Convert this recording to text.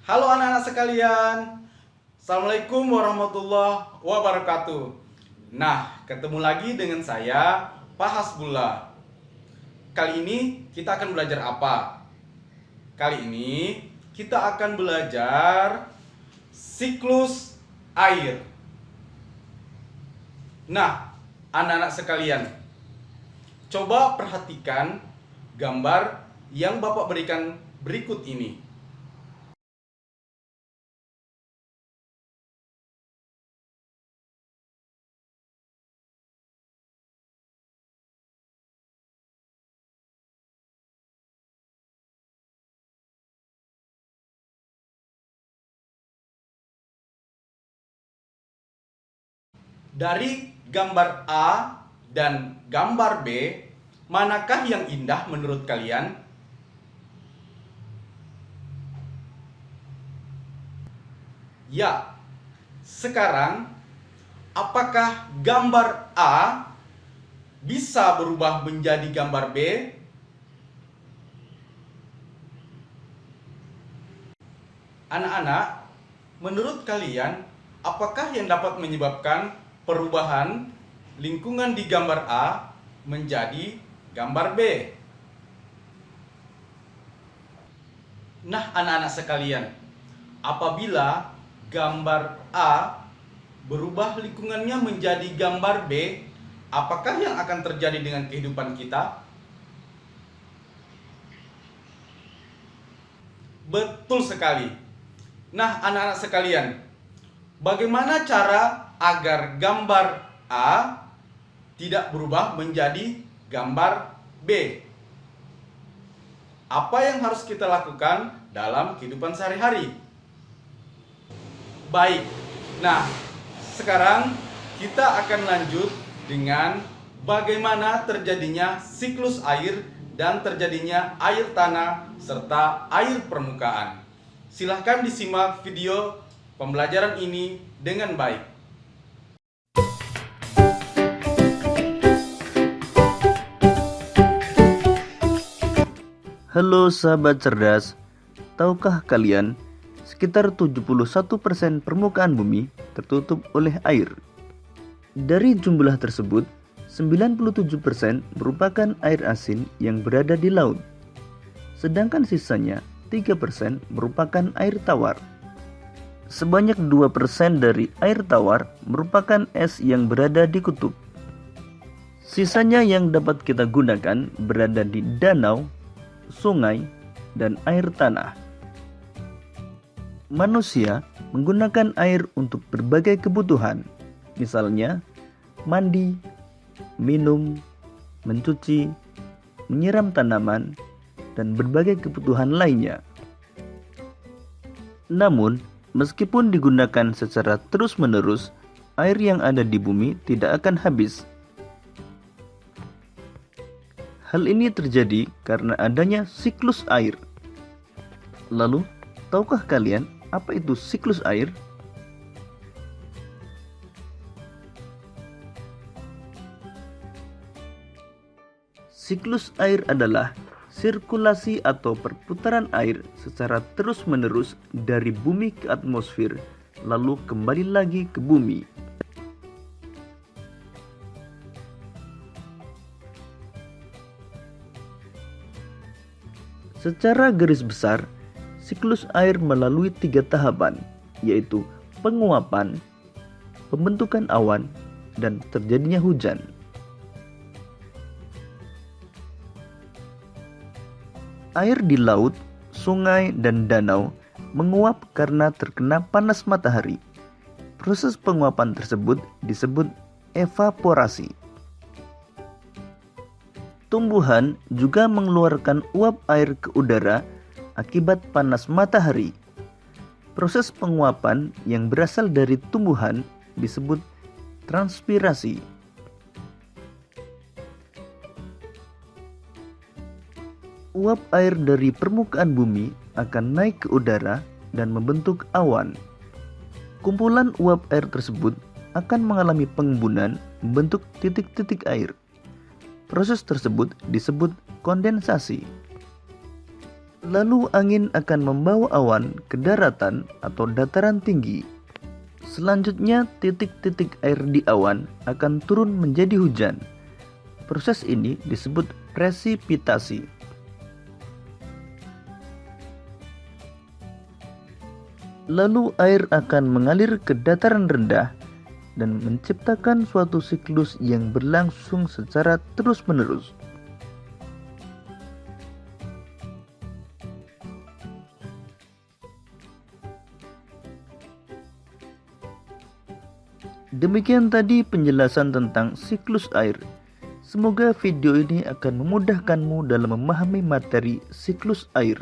Halo anak-anak sekalian, Assalamualaikum warahmatullahi wabarakatuh. Nah, ketemu lagi dengan saya, Pak Hasbullah. Kali ini kita akan belajar apa? Kali ini kita akan belajar siklus air. Nah, anak-anak sekalian, coba perhatikan gambar yang Bapak berikan berikut ini. Dari gambar A dan gambar B, manakah yang indah menurut kalian? Ya, sekarang apakah gambar A bisa berubah menjadi gambar B? Anak-anak, menurut kalian, apakah yang dapat menyebabkan perubahan lingkungan di gambar A menjadi gambar B? Nah, anak-anak sekalian, apabila gambar A berubah lingkungannya menjadi gambar B, apakah yang akan terjadi dengan kehidupan kita? Betul sekali. Nah, anak-anak sekalian, bagaimana cara agar gambar A tidak berubah menjadi gambar B? Apa yang harus kita lakukan dalam kehidupan sehari-hari? Baik, nah sekarang kita akan lanjut dengan bagaimana terjadinya siklus air dan terjadinya air tanah serta air permukaan. Silahkan disimak video pembelajaran ini dengan baik. Halo sahabat cerdas, tahukah kalian sekitar 71% permukaan bumi tertutup oleh air. Dari jumlah tersebut, 97% merupakan air asin yang berada di laut. Sedangkan sisanya 3% merupakan air tawar. Sebanyak 2% dari air tawar merupakan es yang berada di kutub. Sisanya yang dapat kita gunakan berada di danau, sungai, dan air tanah. Manusia menggunakan air untuk berbagai kebutuhan, misalnya mandi, minum, mencuci, menyiram tanaman, dan berbagai kebutuhan lainnya. Namun, meskipun digunakan secara terus-menerus, air yang ada di bumi tidak akan habis. Hal ini terjadi karena adanya siklus air. Lalu, tahukah kalian apa itu siklus air? Siklus air adalah sirkulasi atau perputaran air secara terus-menerus dari bumi ke atmosfer, lalu kembali lagi ke bumi. Secara garis besar, siklus air melalui 3 tahapan, yaitu penguapan, pembentukan awan, dan terjadinya hujan. Air di laut, sungai, dan danau menguap karena terkena panas matahari. Proses penguapan tersebut disebut evaporasi. Tumbuhan juga mengeluarkan uap air ke udara akibat panas matahari. Proses penguapan yang berasal dari tumbuhan disebut transpirasi. Uap air dari permukaan bumi akan naik ke udara dan membentuk awan. Kumpulan uap air tersebut akan mengalami pengembunan membentuk titik-titik air. Proses tersebut disebut kondensasi. Lalu angin akan membawa awan ke daratan atau dataran tinggi. Selanjutnya titik-titik air di awan akan turun menjadi hujan. Proses ini disebut presipitasi. Lalu air akan mengalir ke dataran rendah dan menciptakan suatu siklus yang berlangsung secara terus-menerus. Demikian tadi penjelasan tentang siklus air. Semoga video ini akan memudahkanmu dalam memahami materi siklus air.